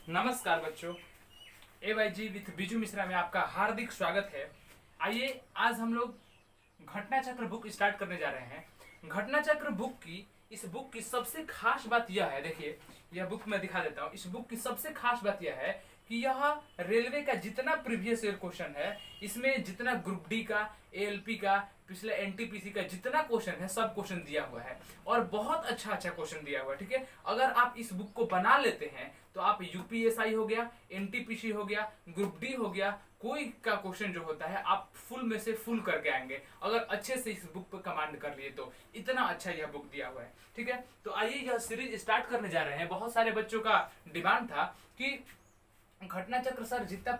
नमस्कार बच्चों, AYG with Biju Mishra में आपका हार्दिक स्वागत है। आइए आज हम लोग घटना चक्र बुक स्टार्ट करने जा रहे हैं। घटना चक्र इस बुक की सबसे खास बात यह है, देखिए यह बुक मैं दिखा देता हूँ। इस बुक की सबसे खास बात यह है कि यह रेलवे का जितना प्रीवियस ईयर क्वेश्चन है, इसमें जितना ग्रुप डी का, ALP का, पिछले NTPC का जितना क्वेश्चन है सब क्वेश्चन दिया हुआ है और बहुत अच्छा क्वेश्चन दिया हुआ है। ठीक है, अगर आप इस बुक को बना लेते हैं तो आप UPSI हो गया, NTPC हो गया, ग्रुप डी हो गया, कोई का क्वेश्चन जो होता है आप फुल में से फुल करके आएंगे अगर अच्छे से इस बुक पर कमांड कर लिए तो। इतना अच्छा यह बुक दिया हुआ है। ठीक है, तो आइए यह सीरीज स्टार्ट करने जा रहे हैं। बहुत सारे बच्चों का डिमांड था कि घटना चक्र सर जितना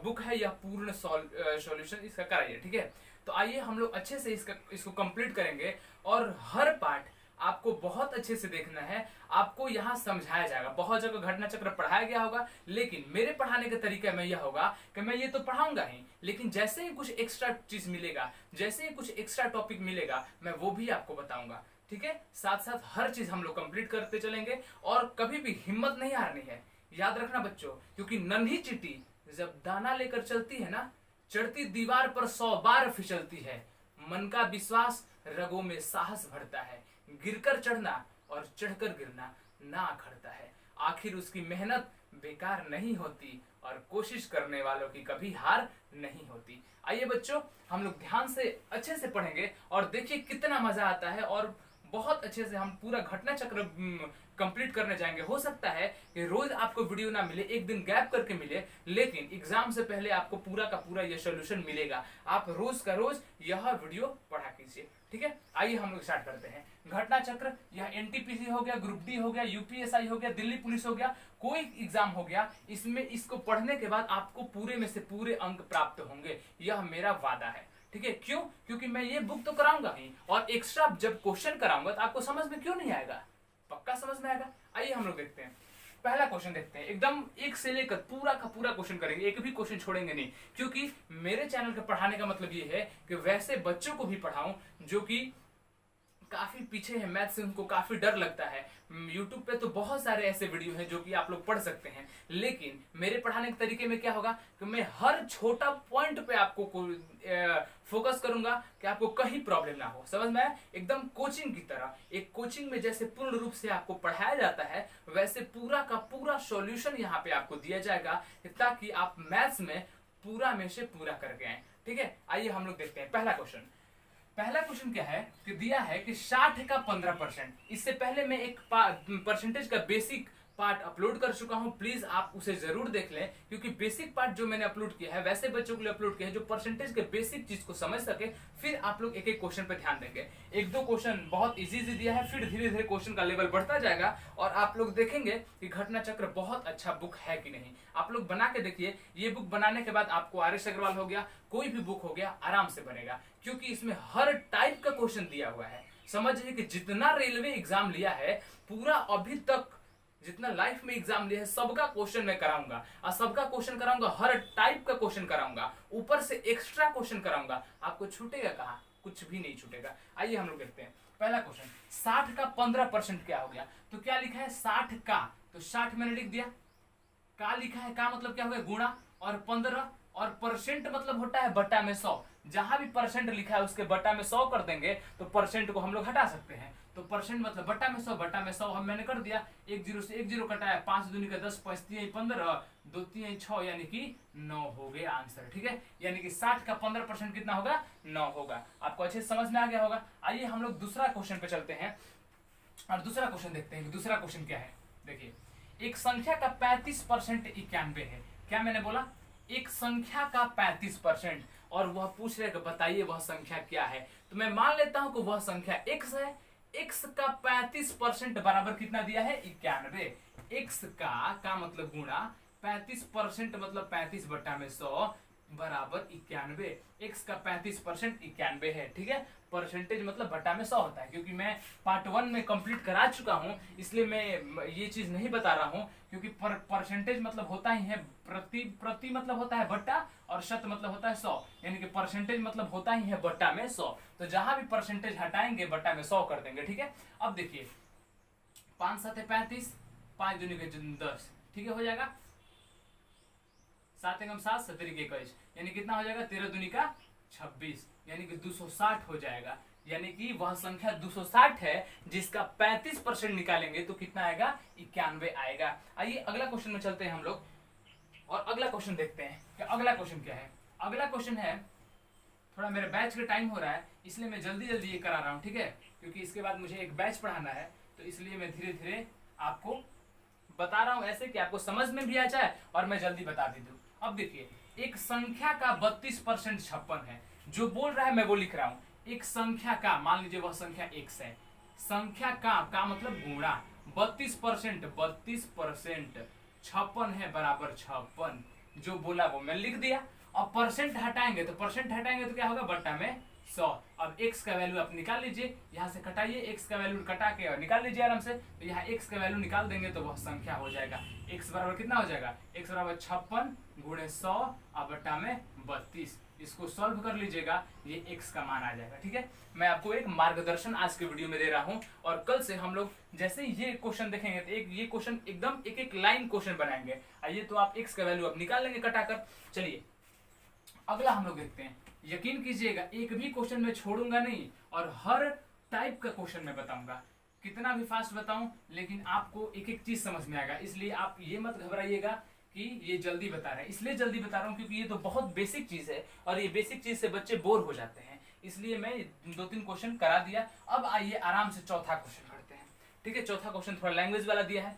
बुक है यह पूर्ण सॉल्यूशन इसका कराइए। ठीक है, तो आइए हम लोग अच्छे से इसको कंप्लीट करेंगे और हर पार्ट आपको बहुत अच्छे से देखना है। आपको यहाँ समझाया जाएगा। बहुत जगह घटना चक्र पढ़ाया गया होगा, लेकिन मेरे पढ़ाने का तरीका में यह होगा कि मैं ये तो पढ़ाऊंगा ही, लेकिन जैसे ही कुछ एक्स्ट्रा चीज मिलेगा, जैसे ही कुछ एक्स्ट्रा टॉपिक मिलेगा, मैं वो भी आपको बताऊंगा। ठीक है, साथ साथ हर चीज हम लोग कंप्लीट करते चलेंगे और कभी भी हिम्मत नहीं हारनी है। याद रखना बच्चों, क्योंकि नन्ही चींटी जब दाना लेकर चलती है ना, चढ़ती दीवार पर 100 बार फिसलती है। मन का विश्वास रगों में साहस भरता है। गिरकर चढ़ना और चढ़कर गिरना ना अखरता है। आखिर उसकी मेहनत बेकार नहीं होती और कोशिश करने वालों की कभी हार नहीं होती। आइए बच्चों, हम लोग ध्यान से अच्छे से पढ़ेंगे और देखिए कितना मजा आता है और बहुत अच्छे से हम पूरा घटना चक्र कंप्लीट करने जाएंगे। हो सकता है कि रोज आपको वीडियो ना मिले, एक दिन गैप करके मिले, लेकिन एग्जाम से पहले आपको पूरा का पूरा यह सॉल्यूशन मिलेगा। आप रोज का रोज यह वीडियो पढ़ा कीजिए। ठीक है, आइए हम लोग स्टार्ट करते हैं। घटना चक्र, यह NTPC हो गया, ग्रुप डी हो गया, UPSI हो गया, दिल्ली पुलिस हो गया, कोई एग्जाम हो गया, इसमें इसको पढ़ने के बाद आपको पूरे में से पूरे अंक प्राप्त होंगे। यह मेरा वादा है। ठीक है, क्यों? क्योंकि मैं ये बुक तो कराऊंगा ही और एक्स्ट्रा जब क्वेश्चन कराऊंगा तो आपको समझ में क्यों नहीं आएगा? पक्का समझ में आएगा। आइए हम लोग देखते हैं। पहला क्वेश्चन देखते हैं। एकदम एक से लेकर पूरा का पूरा क्वेश्चन करेंगे, एक भी क्वेश्चन छोड़ेंगे नहीं, क्योंकि मेरे चैनल के पढ़ाने का मतलब ये है कि वैसे बच्चों को भी पढ़ाऊं जो कि काफी पीछे है मैथ से, उनको काफी डर लगता है। यूट्यूब पे तो बहुत सारे ऐसे वीडियो हैं जो कि आप लोग पढ़ सकते हैं, लेकिन मेरे पढ़ाने के तरीके में क्या होगा कि मैं हर छोटा पॉइंट पे आपको फोकस करूंगा कि आपको कहीं प्रॉब्लम ना हो। समझ में आया? एकदम कोचिंग की तरह। एक कोचिंग में जैसे पूर्ण रूप से आपको पढ़ाया जाता है, वैसे पूरा का पूरा सॉल्यूशन यहाँ पे आपको दिया जाएगा ताकि आप मैथ्स में पूरा में से पूरा करके आए। ठीक है, आइए हम लोग देखते हैं पहला क्वेश्चन क्या है कि दिया है कि 60 का 15%। इससे पहले मैं एक परसेंटेज का बेसिक पार्ट अपलोड कर चुका हूं, प्लीज आप उसे जरूर देख लें, क्योंकि बेसिक पार्ट जो मैंने अपलोड किया है वैसे बच्चों के लिए अपलोड किया है जो परसेंटेज के बेसिक चीज को समझ सके। फिर आप लोग एक एक क्वेश्चन पे ध्यान देंगे। एक दो क्वेश्चन बहुत इजी दिया है, फिर धीरे धीरे क्वेश्चन का लेवल बढ़ता जाएगा और आप लोग देखेंगे कि घटना चक्र बहुत अच्छा बुक है कि नहीं। आप लोग बना के देखिए। ये बुक बनाने के बाद आपको RS अग्रवाल हो गया, कोई भी बुक हो गया, आराम से बनेगा, क्योंकि इसमें हर टाइप का क्वेश्चन दिया हुआ है। समझिए कि जितना रेलवे एग्जाम लिया है पूरा अभी तक, जितना लाइफ में एग्जाम लिया है, सबका क्वेश्चन मैं कराऊंगा और सबका क्वेश्चन कराऊंगा, हर टाइप का क्वेश्चन कराऊंगा, ऊपर से एक्स्ट्रा क्वेश्चन कराऊंगा। आपको छूटेगा कहाँ? कुछ भी नहीं छूटेगा। आइए हम लोग देखते हैं पहला क्वेश्चन। 60 का 15% क्या हो गया? तो क्या लिखा है? 60 का, तो 60 मैंने लिख दिया। का लिखा है, का मतलब क्या हो गया? गुणा, और 15, और परसेंट मतलब होता है बटा में 100। जहां भी परसेंट लिखा है उसके बटा में 100 कर देंगे तो परसेंट को हम लोग हटा सकते हैं। तो परसेंट मतलब बटा में 100, बटा में 100 हम मैंने कर दिया। एक जीरो से एक जीरो कटाया, 5 दूनी का 10, 5 3 15, 2 3 6, यानी कि 9 हो गया आंसर। ठीक है, यानी कि 60 का 15% कितना होगा? 9 होगा। आपको अच्छे से समझ में आ गया होगा। आइए हम लोग दूसरा क्वेश्चन पे चलते हैं और दूसरा क्वेश्चन देखते हैं। दूसरा क्वेश्चन क्या है? देखिए, एक संख्या का 35% 91 है। क्या मैंने बोला? एक संख्या का 35%, और वह पूछ रहे बताइए वह संख्या क्या है। तो मैं मान लेता हूं कि वह संख्या x है। x का 35% बराबर कितना दिया है? 91। x का मतलब गुणा 35% मतलब 35 बटा में 100 बराबर 91। x का 35% 91 है। ठीक है, परसेंटेज मतलब बटा में 100 होता है। क्योंकि मैं पार्ट 1 में कंप्लीट करा चुका हूं, इसलिए मैं ये चीज नहीं बता रहा हूं, क्योंकि परसेंटेज मतलब होता ही है प्रति मतलब होता है बट्टा, और शत मतलब होता है 100, यानी कि परसेंटेज मतलब होता ही है बट्टा में 100। तो जहां भी परसेंटेज हटाएंगे बट्टा में 100 कर देंगे। ठीक है, अब देखिए 5 7 35, 5 दूनी के 10, ठीक है, हो जाएगा 7 एकम 7 7 21, यानी कितना हो जाएगा 13 दूनी का 26, यानी कि 260 हो जाएगा। यानी कि वह संख्या 260 है जिसका 35% निकालेंगे तो कितना आएगा 91 आएगा। आइए अगला क्वेश्चन में चलते हैं हम लोग और अगला क्वेश्चन देखते हैं कि अगला क्वेश्चन क्या है। अगला क्वेश्चन है, थोड़ा मेरे बैच का टाइम हो रहा है इसलिए मैं जल्दी जल्दी ये करा रहा हूँ, ठीक है, क्योंकि इसके बाद मुझे एक बैच पढ़ाना है, तो इसलिए मैं धीरे धीरे आपको बता रहा हूँ ऐसे कि आपको समझ में भी आ जाए और मैं जल्दी बता भी दूँ। अब देखिए, एक संख्या का 32% 56 है। जो बोल रहा है मैं वो लिख रहा हूँ। एक संख्या का, मान लीजिए वह संख्या x है, संख्या का मतलब गुणा 32% 56 है बराबर 56। जो बोला वो मैं लिख दिया। अब परसेंट हटाएंगे तो क्या होगा बट्टा में 100। अब x का वैल्यू आप निकाल लीजिए, यहाँ से कटाइए, x का वैल्यू कटा के और निकाल लीजिए आराम से। तो यहाँ x का वैल्यू निकाल देंगे तो वह संख्या हो जाएगा। x बराबर कितना हो जाएगा, x बराबर 56 गुणे 100 और बट्टा में 32। इसको सॉल्व कर लीजिएगा, ये x का मान आ जाएगा। ठीक है, मैं आपको एक मार्गदर्शन आज के वीडियो में दे रहा हूँ और कल से हम लोग जैसे ही ये क्वेश्चन देखेंगे तो ये क्वेश्चन एकदम एक एक लाइन क्वेश्चन बनाएंगे। आइए तो आप x का वैल्यू अब निकाल लेंगे कटाकर। चलिए अगला हम लोग देखते हैं। यकीन कीजिएगा एक भी क्वेश्चन में छोड़ूंगा नहीं और हर टाइप का क्वेश्चन मैं बताऊंगा। कितना भी फास्ट बताऊं लेकिन आपको एक एक चीज समझ में आएगा, इसलिए आप ये मत घबराइएगा कि ये जल्दी बता रहे हैं। इसलिए जल्दी बता रहा हूँ क्योंकि ये तो बहुत बेसिक चीज है और ये बेसिक चीज से बच्चे बोर हो जाते हैं, इसलिए मैं 2-3 क्वेश्चन करा दिया। अब आइए आराम से चौथा क्वेश्चन करते हैं। ठीक है, चौथा क्वेश्चन थोड़ा लैंग्वेज वाला दिया है।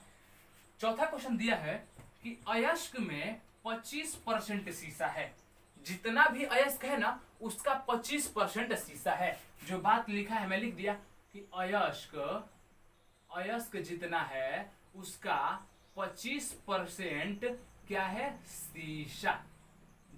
चौथा क्वेश्चन दिया है कि अयस्क में 25% शीशा है। जितना भी अयस्क है ना उसका 25% शीशा है। जो बात लिखा है मैं लिख दिया कि अयस्क जितना है उसका 25% क्या है, शीशा।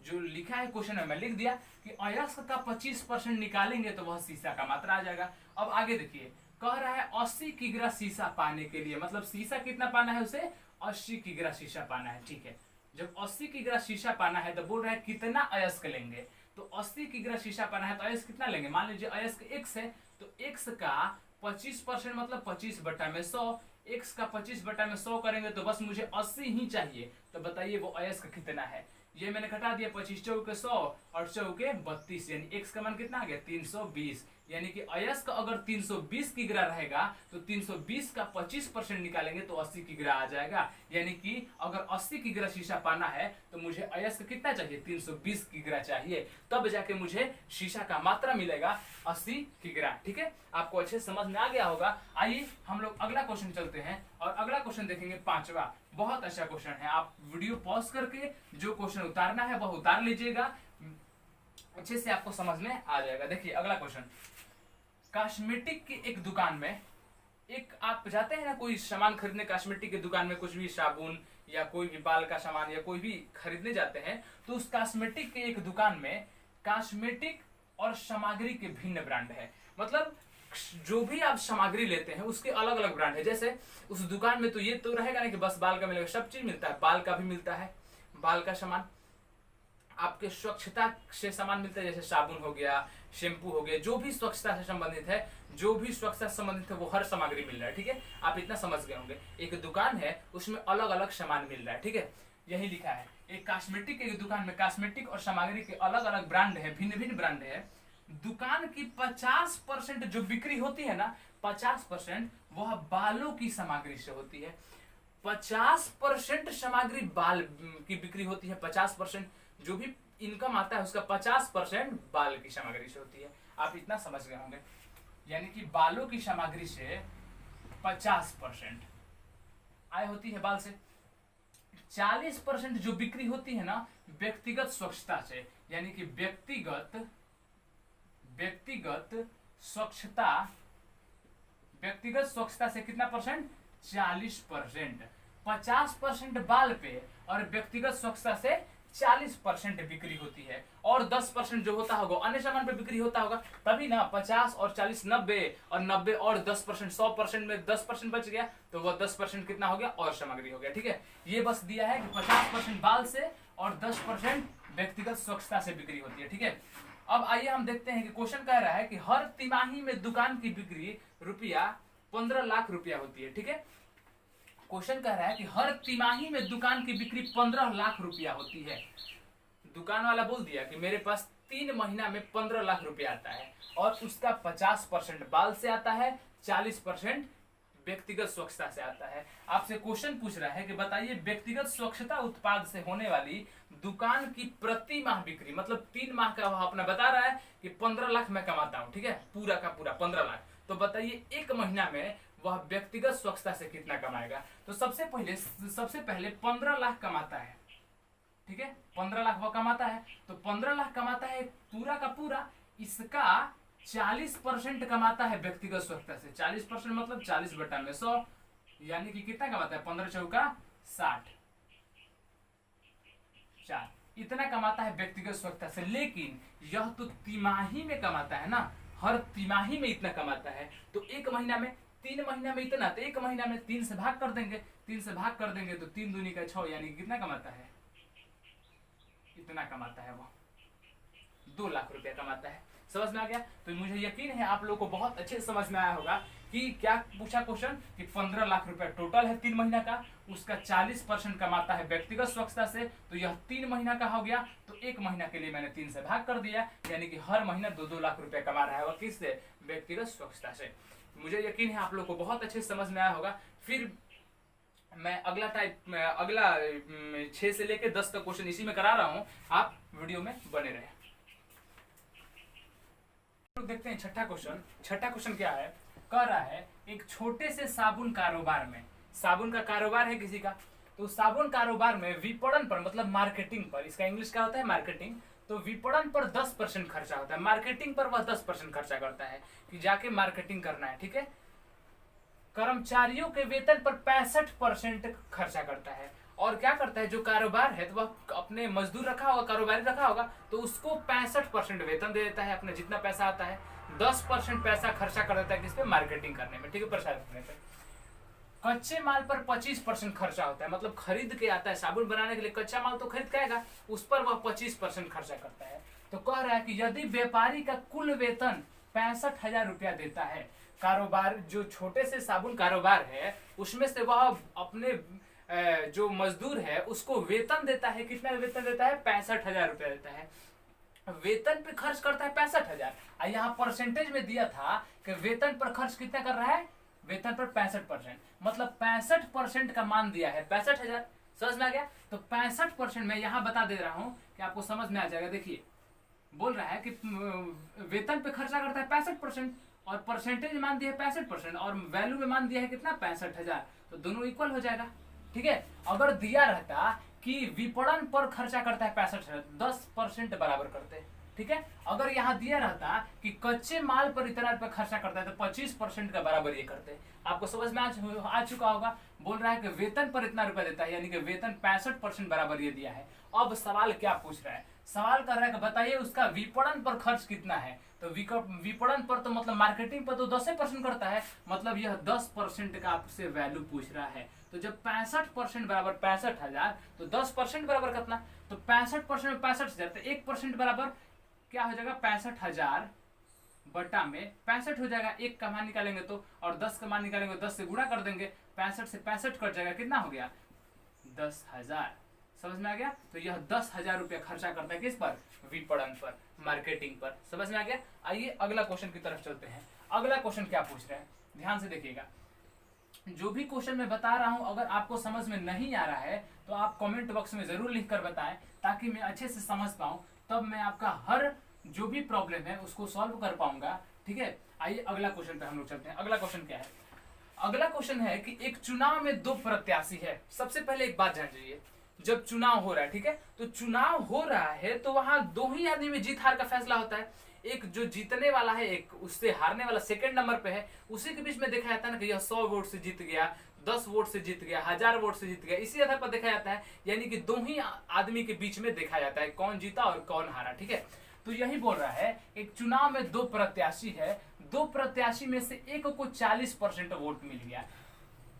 जो लिखा है क्वेश्चन में मैं लिख दिया कि अयस्क का 25% निकालेंगे तो वह शीशा का मात्रा आ जाएगा। अब आगे देखिए, कह रहा है 80 किग्रा शीशा पाने के लिए, मतलब शीशा कितना पाना है उसे, 80 किग्रा शीशा पाना है। ठीक है, जब 80 किग्रा शीशा पाना है तो बोल रहा है कितना अयस्क लेंगे, तो 80 किग्रा शीशा पाना है तो अयस्क कितना लेंगे। मान लीजिए अयस्क x है तो x का 25% मतलब 25 बटा में 100, x का 25 बटा में 100 करेंगे तो बस मुझे 80 ही चाहिए। तो बताइए वो अयस्क कितना है। ये मैंने घटा दिया, 25 चौके 100 और चौके 32, यानी x का मान कितना आ गया 320। यानी कि अयस्क अगर 320 किग्रा रहेगा तो 320 का 25% निकालेंगे तो 80 किग्रा आ जाएगा। यानी कि अगर 80 किग्रा शीशा पाना है तो मुझे अयस्क कितना चाहिए, 320 किग्रा चाहिए, तब जाके मुझे शीशा का मात्रा मिलेगा 80 किग्रा। ठीक है, आपको अच्छे समझ में आ गया होगा। आइए हम लोग अगला क्वेश्चन चलते हैं और अगला क्वेश्चन देखेंगे पांचवा। बहुत अच्छा क्वेश्चन है, आप वीडियो पॉज करके जो क्वेश्चन उतारना है वह उतार लीजिएगा, अच्छे से आपको समझ में आ जाएगा। देखिए अगला क्वेश्चन, कॉस्मेटिक की एक दुकान में, एक आप जाते हैं ना कोई सामान खरीदने कॉस्मेटिक की दुकान में, कुछ भी साबुन या कोई भी बाल का सामान या कोई भी खरीदने जाते हैं, तो उस कॉस्मेटिक के एक दुकान में कॉस्मेटिक और सामग्री के भिन्न ब्रांड है। मतलब जो भी आप सामग्री लेते हैं उसके अलग अलग ब्रांड है। जैसे उस दुकान में तो ये तो रहेगा ना कि बस बाल का मिलेगा, सब चीज मिलता है, बाल का भी मिलता है, बाल का सामान, आपके स्वच्छता से सामान मिलता है, जैसे साबुन हो गया, शैम्पू हो गया, जो भी स्वच्छता से संबंधित है, जो भी स्वच्छता से संबंधित है वो हर सामग्री मिल रहा है। ठीक है, आप इतना समझ गए होंगे। एक दुकान है उसमें अलग अलग सामान मिल रहा है। ठीक है, यही लिखा है। एक कॉस्मेटिक की दुकान में कॉस्मेटिक और सामग्री के अलग अलग ब्रांड है, भिन्न भिन्न ब्रांड है। दुकान की 50% जो बिक्री होती है ना, 50% वह बालों की सामग्री से होती है। 50% सामग्री बाल की बिक्री होती है, 50% जो भी इनकम आता है उसका 50% बाल की सामग्री से होती है। आप इतना समझ गए होंगे, यानी कि बालों की सामग्री से 50% आय होती है बाल से। 40% जो बिक्री होती है ना व्यक्तिगत स्वच्छता से, यानी कि व्यक्तिगत स्वच्छता से कितना परसेंट, 40%। 50% बाल पे और व्यक्तिगत स्वच्छता से 40% बिक्री होती है, और 10% जो होता होगा अन्य सामान पे बिक्री होता होगा, तभी ना 50 और 40 90, और 90 और 10%, 100% में 10% बच गया तो वह 10% कितना हो गया, और सामग्री हो गया। ठीक है, ये बस दिया है कि 50% बाल से और 10% व्यक्तिगत स्वच्छता से बिक्री होती है। ठीक है, अब आइए हम देखते हैं कि क्वेश्चन कह रहा है कि हर तिमाही में दुकान की बिक्री ₹15 लाख होती है। ठीक है, क्वेश्चन कह रहा है कि हर तिमाही में दुकान की बिक्री 15 लाख रुपया होती है। दुकान वाला बोल दिया कि मेरे पास 3 महीना में 15 लाख रुपया आता है और उसका 50% बाल से आता है, 40% व्यक्तिगत स्वच्छता से आता है। आपसे क्वेश्चन पूछ रहा है कि बताइए व्यक्तिगत स्वच्छता उत्पाद से होने वाली दुकान की प्रति माह बिक्री, मतलब 3 माह का वह अपना बता रहा है कि 15 लाख मैं कमाता हूं, ठीक है, पूरा का पूरा 15 लाख। तो बताइए एक महीना में वह व्यक्तिगत स्वच्छता से कितना कमाएगा। तो सबसे पहले 15 लाख कमाता है, ठीक है, 15 लाख वह कमाता है। तो 15 लाख कमाता है पूरा का पूरा, इसका 40% कमाता है व्यक्तिगत स्वच्छता से। 40% मतलब 40/100, यानी कि कितना कमाता है, 15 चौका 60, 4, इतना कमाता है व्यक्तिगत स्वच्छता से। लेकिन यह तो तिमाही में कमाता है ना, हर तिमाही में इतना कमाता है। तो एक महीना में, 3 महीना में इतना, तो एक महीना में 3 से भाग कर देंगे, 3 से भाग कर देंगे तो 3 दूनी का 6, यानी कितना कमाता है, इतना कमाता है, वो 2 लाख रुपया कमाता है। समझ में आ गया। तो मुझे यकीन है आप लोगों को बहुत अच्छे से समझ में आया होगा कि क्या पूछा क्वेश्चन, कि 15 लाख रुपया टोटल है 3 महीना का, उसका 40% कमाता है व्यक्तिगत स्वच्छता से। तो यह 3 महीना का हो गया, तो एक महीना के लिए मैंने 3 से भाग कर दिया, यानी कि हर महीना 2-2 लाख रुपया कमा रहा है वह किससे, व्यक्तिगत स्वच्छता से। मुझे यकीन है आप लोग को बहुत अच्छे से समझ में आया होगा। फिर मैं अगला 6 से लेकर 10 तक क्वेश्चन इसी में करा रहा हूं, आप वीडियो में बने रहे। देखते हैं छठा क्वेश्चन क्या है। कह रहा है एक छोटे से साबुन कारोबार में, साबुन का कारोबार है किसी का, तो साबुन कारोबार में विपणन पर, मतलब मार्केटिंग पर, इसका इंग्लिश क्या होता है, मार्केटिंग। तो विपणन पर 10% खर्चा होता है, मार्केटिंग पर वह 10% खर्चा करता है कि जाके मार्केटिंग करना है, ठीक है। कर्मचारियों के वेतन पर 65% खर्चा करता है। और क्या करता है, जो कारोबार है तो वह अपने मजदूर रखा होगा, कारोबारी रखा होगा, तो उसको 65% वेतन दे देता है, अपने जितना पैसा आता है। 10% पैसा खर्चा कर देता है किस पे, मार्केटिंग करने में, ठीक है, प्रचार करने पे। कच्चे माल पर 25% खर्चा होता है, मतलब खरीद के आता है साबुन बनाने के लिए, कच्चा माल तो खरीद के आएगा, उस पर वह 25% खर्चा करता है। तो कह रहा है कि यदि व्यापारी का कुल वेतन 65,000 रुपया देता है, कारोबार जो छोटे से साबुन कारोबार है उसमें से वह अपने जो मजदूर है उसको वेतन देता है, कितना वेतन देता है, 65,000 रुपया देता है। वेतन पे खर्च करता है 65,000, यहाँ परसेंटेज में दिया था कि वेतन पर खर्च कितना कर रहा है, वेतन पर 65%, मतलब 65% का मान दिया है 65,000। समझ में आ गया। तो 65% मैं यहाँ बता दे रहा हूँ कि आपको समझ में आ जाएगा। देखिए बोल रहा है कि वेतन पे खर्चा करता है 65% और परसेंटेज मान दिया है 65% और वैल्यू में मान दिया है कितना, 65,000, तो दोनों इक्वल हो जाएगा, ठीक है। अगर दिया रहता कि विपणन पर खर्चा करता है 65,000, 10% बराबर करते, ठीक है। अगर यहाँ दिया रहता कि कच्चे माल पर इतना रुपया खर्चा करता है तो 25% का बराबर ये करते। आपको समझ में आ चुका होगा। बोल रहा है कि वेतन पर इतना रुपया देता है, यानी कि वेतन 65% बराबर ये दिया है। अब सवाल क्या पूछ रहा है, सवाल कर रहा है कि बताइए उसका विपणन पर खर्च कितना है। तो विपणन पर तो मतलब मार्केटिंग पर तो 10% करता है, मतलब यह 10% का आपसे वैल्यू पूछ रहा है। तो जब 65% बराबर 65,000 तो 10% बराबर कितना, तो 65% में 65,000, तो 1% बराबर क्या हो जाएगा, 65,000 बटा में 65 हो जाएगा। 1 का मान निकालेंगे तो, और 10 का मान निकालेंगे 10 से गुणा कर देंगे, 65 से 65 कट जाएगा, कितना हो गया, 10,000। समझ में आ गया। तो यह 10,000 रुपया खर्चा करता है किस पर, विपणन पर, मार्केटिंग पर। समझ में आ गया। आइए अगला क्वेश्चन की तरफ चलते हैं। अगला क्वेश्चन क्या पूछ रहे हैं, ध्यान से देखिएगा। जो भी क्वेश्चन मैं बता रहा हूं अगर आपको समझ में नहीं आ रहा है तो आप कमेंट बॉक्स में जरूर लिख कर बताएं, ताकि मैं अच्छे से समझ पाऊं, तब मैं आपका हर जो भी प्रॉब्लम है उसको सॉल्व कर पाऊंगा, ठीक है। आइए अगला क्वेश्चन पे हम लोग चलते हैं। अगला क्वेश्चन क्या है, अगला क्वेश्चन है कि एक चुनाव में 2 प्रत्याशी है। सबसे पहले एक बात जान लीजिए, जब चुनाव हो रहा है, ठीक है, तो चुनाव हो रहा है तो वहां 2 ही आदमी में जीत हार का फैसला होता है। एक जो जीतने वाला है, एक उससे हारने वाला सेकंड नंबर पे है, उसी के बीच में देखा जाता है ना कि यह 100 वोट से जीत गया, 10 वोट से जीत गया, 1000 वोट से जीत गया, इसी आधार पर देखा जाता है। यानी कि 2 ही आदमी के बीच में देखा जाता है कौन जीता और कौन हारा, ठीक है। तो यही बोल रहा है एक चुनाव में 2 प्रत्याशी है, 2 प्रत्याशी में से एक को 40% वोट मिल गया,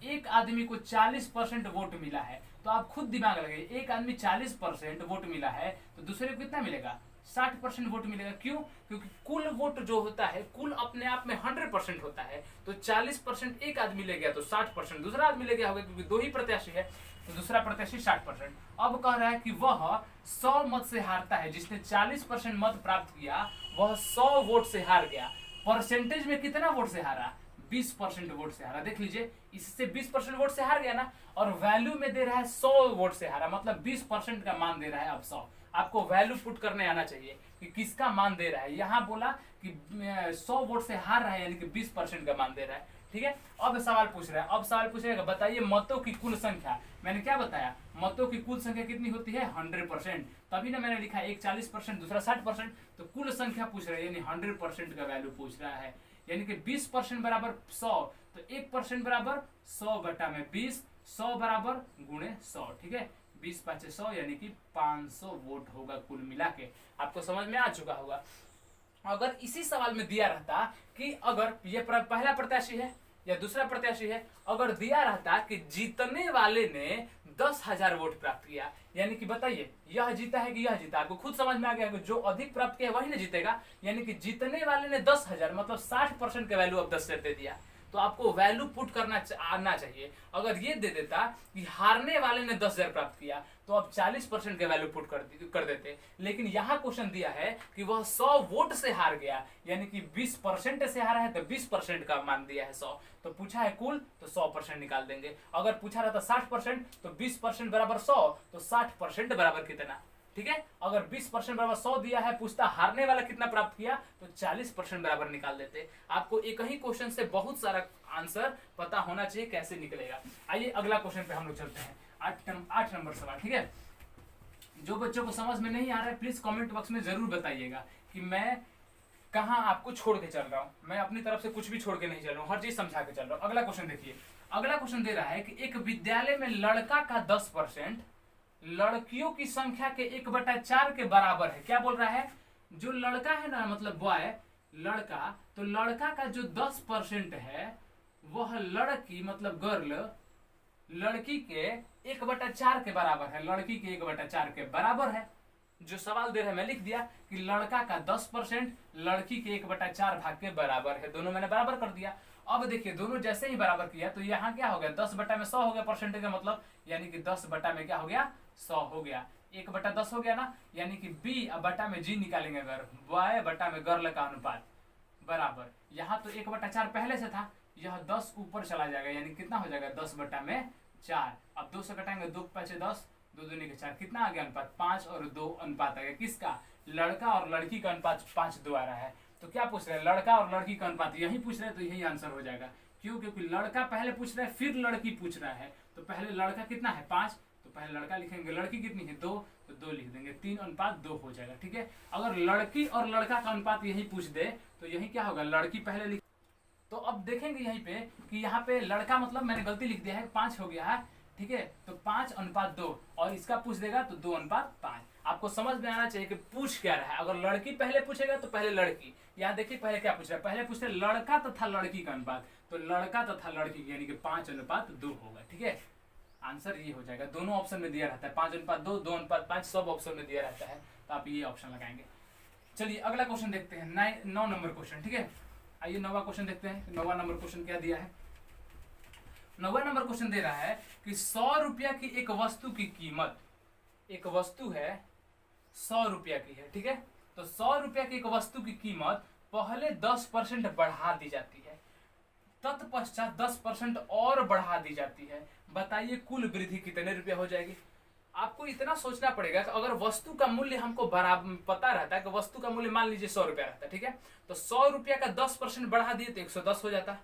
एक आदमी को 40% वोट मिला है। तो आप खुद दिमाग लगाइए, एक आदमी 40% वोट मिला है तो दूसरे को कितना मिलेगा, 60% वोट मिलेगा। क्यों? क्योंकि कुल वोट जो होता है, कुल अपने आप में 100% होता है, तो 40% एक आदमी ले गया तो 60% दूसरा आदमी ले गया होगा, क्योंकि दो ही प्रत्याशी है तो दूसरा प्रत्याशी 60%। अब कह रहा है कि वह 100 मत से हारता है, जिसने 40% मत प्राप्त किया वह 100 वोट से हार गया। परसेंटेज में कितना वोट से हारा? 20% वोट से हारा। देख लीजिए, इससे 20% वोट से हार गया ना, और वैल्यू में दे रहा है 100 वोट से हारा, मतलब 20% का मान दे रहा है। अब 100 आपको वैल्यू पुट करने आना चाहिए कि किसका मान दे रहा है। यहाँ बोला कि 100 वोट से हार रहा है, यानी कि 20% का मान दे रहा है। ठीक है, अब सवाल पूछ रहा है। अब सवाल पूछ रहेगा, बताइए मतों की कुल संख्या। मैंने क्या बताया? मतों की कुल संख्या कितनी होती है? 100%। तभी ना मैंने लिखा एक 40%, दूसरा 60%। तो कुल संख्या पूछ रहा है, यानी 100% का वैल्यू पूछ रहा है। यानी कि 20% बराबर 100, तो 1% बराबर 100 बटा में 20, 100 बराबर गुणे 100। ठीक है, 20 5 100, यानी कि 500 वोट होगा कुल मिला के। आपको समझ में आ चुका होगा। अगर इसी सवाल में दिया रहता कि अगर ये पहला प्रत्याशी है या दूसरा प्रत्याशी है, अगर दिया रहता कि जीतने वाले ने 10,000 वोट प्राप्त किया, यानी कि बताइए यह जीता है कि यह जीता, आपको खुद समझ में आ गया कि जो अधिक प्राप्त किया वही ना जीतेगा। यानी कि जीतने वाले ने 10,000, मतलब 60% का वैल्यू अब 10 से दे दिया, तो आपको वैल्यू पुट करना आना चाहिए। अगर ये दे देता कि हारने वाले ने 10,000 प्राप्त किया, तो अब 40% का वैल्यू पुट कर देते। लेकिन यहाँ क्वेश्चन दिया है कि वह 100 वोट से हार गया, यानी कि 20% से हारा है, तो 20% का मान दिया है 100। तो पूछा है कुल, तो 100% निकाल देंगे। अगर पूछा रहता 60%, तो 20% बराबर 100, तो 60% बराबर कितना? ठीक है, अगर 20% बराबर 100 दिया है, पूछता हारने वाला कितना प्राप्त किया, तो 40% बराबर निकाल देते। आपको एक ही क्वेश्चन से बहुत सारा आंसर पता होना चाहिए कैसे निकलेगा। आइए अगला क्वेश्चन पे हम लोग चलते हैं। 8 नंबर सवाल। ठीक है, जो बच्चों को समझ में नहीं आ रहा है प्लीज कमेंट बॉक्स में जरूर बताइएगा कि मैं कहाँ आपको छोड़ के चल रहा हूँ। मैं अपनी तरफ से कुछ भी छोड़ के नहीं चल रहा हूँ, हर चीज समझा के चल रहा हूँ। अगला क्वेश्चन देखिए। अगला क्वेश्चन दे रहा है कि एक विद्यालय में लड़का का 10% लड़कियों की संख्या के 1/4 के बराबर है। क्या बोल रहा है? जो लड़का है ना, मतलब बॉय, लड़का, तो लड़का का जो 10% है वह लड़की, मतलब गर्ल, लड़की के 1/4 के बराबर है। लड़की के 1/4 के बराबर है। जो सवाल दे रहे हैं मैं लिख दिया कि लड़का का 10% लड़की के 1/4 भाग के बराबर है। दोनों मैंने बराबर कर दिया। अब देखिए, दोनों जैसे ही बराबर किया तो यहाँ क्या हो गया? 10 बटा में 100 हो गया परसेंटेज का मतलब, यानी कि 10 बटा में क्या हो गया? 100 हो गया। 1/10 हो गया ना, यानी कि बी बटा में जी निकालेंगे अगर, बॉय बटा में गर्ल का अनुपात बराबर। यहाँ तो 1/4 पहले से था, यह 10 ऊपर चला जाएगा, यानी कितना हो जाएगा? 10 बटा में 4। अब 2 से घटाएंगे, 2 5 10, 2 दूनी के 4, कितना आ गया अनुपात? 5 और 2 अनुपात आ गया। किसका? लड़का और लड़की का अनुपात 5:2 आ रहा है। तो क्या पूछ रहे हैं? लड़का और लड़की का अनुपात यही पूछ रहे हैं, तो यही आंसर हो जाएगा। क्यों? क्योंकि लड़का पहले पूछ रहा है, फिर लड़की पूछ रहा है। तो पहले लड़का कितना है? 5, तो पहले लड़का लिखेंगे। लड़की कितनी है? 2, तो 2 लिख देंगे। 3:2 हो जाएगा। ठीक है, अगर लड़की और लड़का का अनुपात यही पूछ दे तो यही क्या होगा? लड़की पहले लिख। तो अब देखेंगे यहीं पे कि यहाँ पे लड़का, मतलब मैंने गलती लिख दिया है, 5 हो गया है। ठीक है, तो 5:2, और इसका पूछ देगा तो 2:5। आपको समझ में आना चाहिए कि पूछ क्या रहा है। अगर लड़की पहले पूछेगा तो पहले लड़की। यहाँ देखिए पहले क्या पूछ रहा है? पहले पूछ रहे लड़का तथा लड़की का अनुपात, तो लड़का तथा लड़की यानी कि 5:2 होगा। ठीक है, आंसर ये हो जाएगा। दोनों ऑप्शन में दिया रहता है, 5:2, 2:5, सब ऑप्शन में दिया रहता है, तो आप ये ऑप्शन लगाएंगे। चलिए अगला क्वेश्चन देखते हैं, 9 नंबर क्वेश्चन। ठीक है, आइए 9वां क्वेश्चन देखते हैं। 9वां नंबर क्वेश्चन क्या दिया है? 9वां नंबर क्वेश्चन दे रहा है कि 100 रुपया की एक वस्तु की कीमत, एक वस्तु है 100 रुपया की है। ठीक है, तो 100 रुपया की एक वस्तु की कीमत पहले 10% बढ़ा दी जाती है, तत्पश्चात 10% और बढ़ा दी जाती है। बताइए कुल वृद्धि कितने रुपया हो जाएगी? आपको इतना सोचना पड़ेगा कि अगर वस्तु का मूल्य हमको बराबर पता रहता है कि वस्तु का मूल्य मान लीजिए 100 रुपया रहता है। ठीक है, तो 100 रुपया का 10% बढ़ा दिए तो 110 हो जाता।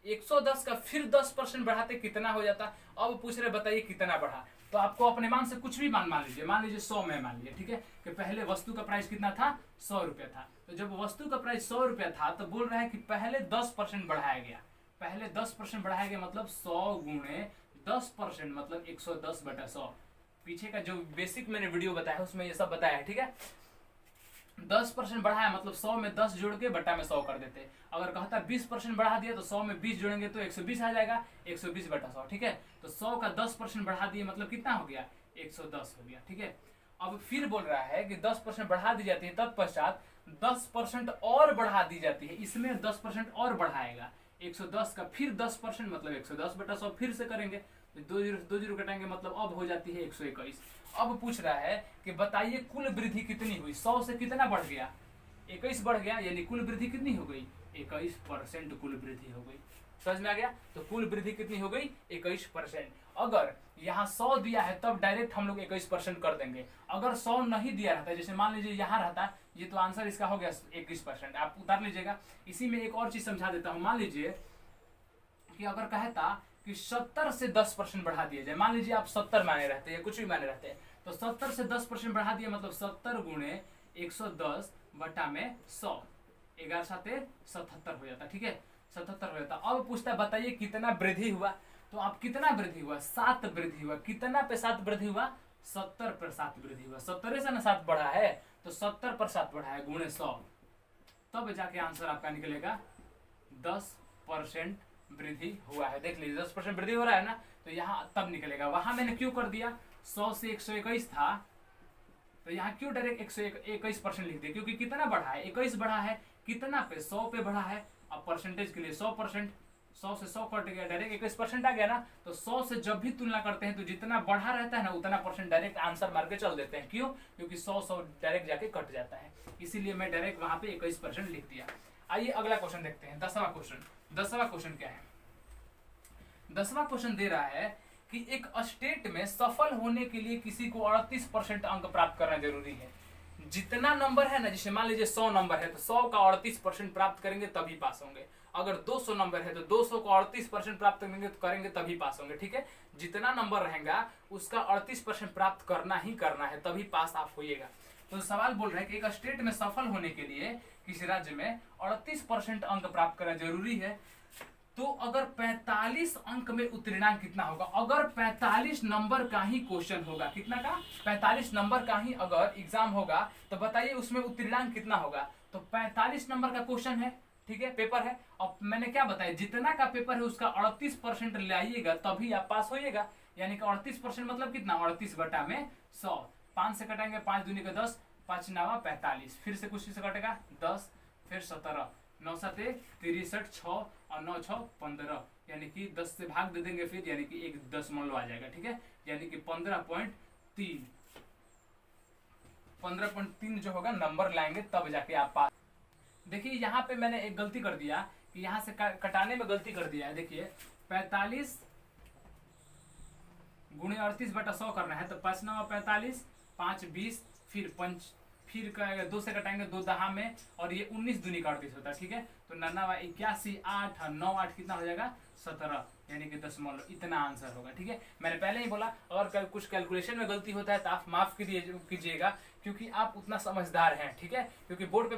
110 का फिर 10% बढ़ाते कितना हो जाता? अब पूछ रहे बताइए कितना बढ़ा। तो आपको अपने मान से कुछ भी मान लीजिए, मान लीजिए 100 में मान लीजिए। ठीक है, कि पहले वस्तु का प्राइस कितना था? 100 रुपया था। तो जब वस्तु का प्राइस 100 रुपया था तो बोल रहा है कि पहले 10% बढ़ाया गया। पहले 10% बढ़ाया गया मतलब 100 गुणे 10% मतलब 110/100। पीछे का जो बेसिक मैंने वीडियो बताया है उसमें ये सब बताया है। ठीक है, 10% बढ़ाया मतलब 100 में 10 जोड़ के बटा में 100 कर देते। अगर कहता 20% बढ़ा दिया तो 100 में 20 जोड़ेंगे तो 120 आ जाएगा, 120/100। ठीक है, तो 100 का 10% बढ़ा दिए मतलब कितना हो गया? 110 हो गया। ठीक है, अब फिर बोल रहा है कि 10% बढ़ा दी जाती है, तत्पश्चात 10% और बढ़ा दी जाती है, इसमें 10% और बढ़ाएगा 110 का, फिर 10% मतलब 110/100 फिर से करेंगे, दो जीरो कटाएंगे, मतलब अब हो जाती है 121। अब पूछ रहा है कि बताइए कुल वृद्धि कितनी हुई, 100 से कितना बढ़ गया, 21 बढ़ गया, यानी कुल वृद्धि कितनी हो गई, 21% कुल वृद्धि हो गई। समझ में आ गया? तो कुल वृद्धि कितनी हो गई, 21%। अगर यहाँ 100 दिया है तब डायरेक्ट हम लोग 21% कर देंगे। अगर 100 नहीं दिया रहता, जैसे मान लीजिए यहाँ रहता, ये तो आंसर इसका हो गया 21%, आप उतार लीजिएगा। इसी में एक और चीज समझा देता हूँ। मान लीजिए कि अगर कहता कि 70 से 10% बढ़ा दिया जाए, मान लीजिए आप 70 माने रहते हैं, कुछ भी माने रहते हैं, तो 70 से 10% बढ़ा दिया, मतलब 70 गुणे 110 बटा में 100, 11 7 77 हो जाता, ठीक है, 77 हो जाता। अब पूछता बताइए कितना वृद्धि हुआ, तो आप कितना वृद्धि हुआ, 7 वृद्धि हुआ। कितना पे 7 वृद्धि हुआ, 70 पर 7 वृद्धि हुआ। 70 से ना 7 बढ़ा है, तो 70 पर 7 बढ़ा है गुणे 100, तब जाके आंसर आपका निकलेगा 10% वृद्धि हुआ है। देख लीजिए 10% वृद्धि हो रहा है ना, तो यहाँ तब निकलेगा। वहां मैंने क्यों कर दिया, 100 से 121 था, तो यहाँ क्यों डायरेक्ट 121% लिख दिया, क्योंकि कितना बढ़ा है, 21 बढ़ा है, कितना पे, 100 पे बढ़ा है। अब परसेंटेज के लिए 100%, 100 से 100 कट गया, डायरेक्ट 21% आ गया ना। तो 100 से जब भी तुलना करते हैं तो जितना बढ़ा रहता है ना, उतना परसेंट डायरेक्ट आंसर मार के चल देते हैं। क्यों? क्योंकि 100 डायरेक्ट जाके कट जाता है, इसीलिए मैं डायरेक्ट वहां पे 21% लिख दिया। आइए अगला क्वेश्चन देखते हैं, 10वां क्वेश्चन। 10वां क्वेश्चन क्या है, 10वां क्वेश्चन दे रहा है कि एक स्टेट में सफल होने के लिए किसी को 38% अंक प्राप्त करना जरूरी है। जितना नंबर है ना, जैसे मान लीजिए 100 नंबर है, तो 100 का 38% प्राप्त करेंगे तभी पास होंगे। अगर 200 नंबर है तो 200 को 38% प्राप्त करेंगे तभी पास होंगे, ठीक है। जितना नंबर रहेगा उसका 38% प्राप्त करना ही करना है, तभी पास आप होइएगा। तो सवाल बोल रहे हैं कि एक स्टेट में सफल होने के लिए किसी राज्य में 38% अंक प्राप्त करना जरूरी है। तो अगर 45 अंक में उत्तीर्णांक कितना होगा, अगर 45 नंबर का ही क्वेश्चन होगा, कितना का, 45 नंबर का ही अगर एग्जाम होगा, तो बताइए उसमें उत्तीर्णांक कितना होगा। तो 45 नंबर का क्वेश्चन है, ठीक है, पेपर है। और मैंने क्या बताया, जितना का पेपर है उसका 38% लाइएगा तभी आप पास होइएगा। यानी कि 38% मतलब कितना, 38 बटा में 100, 5 से कटेंगे, 5 दूनी का 10, 5 9 45, फिर से कुछ से कटेगा 10, फिर 17, 9 7 63, 6 और 9 6 15, यानी कि 10 से भाग दे देंगे फिर, यानी कि एक दशमलव आ जाएगा, ठीक है। यानी कि 15.3 जो होगा नंबर लाएंगे तब जाके आप पास। देखिए यहाँ पे मैंने एक गलती कर दिया कि यहाँ से कटाने में गलती कर दिया है। देखिए 45 गुणे 38 बटा 100 करना है, तो 5 9 45, 5 20, फिर कहेगा 2 से कटाएंगे, 2 दहा में, और ये 19 दूनी का 38 होता है, ठीक है। तो 99 81 8 9 8 कितना हो जाएगा, 17, यानी कि दशमलव, इतना आंसर होगा, ठीक है। मैंने पहले ही बोला अगर कुछ कैलकुलेशन में गलती होता है तो आप माफ कीजिएगा, क्योंकि आप उतना समझदार हैं, ठीक है। क्योंकि बोर्ड पे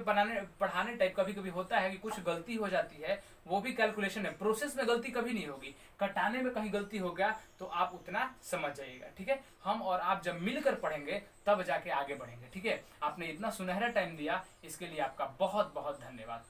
पढ़ाने टाइप कभी कभी होता है कि कुछ गलती हो जाती है, वो भी कैलकुलेशन है, प्रोसेस में गलती कभी नहीं होगी, कटाने में कहीं गलती हो गया तो आप उतना समझ जाइएगा, ठीक है। हम और आप जब मिलकर पढ़ेंगे तब जाके आगे बढ़ेंगे, ठीक है। आपने इतना सुनहरा टाइम दिया, इसके लिए आपका बहुत बहुत धन्यवाद।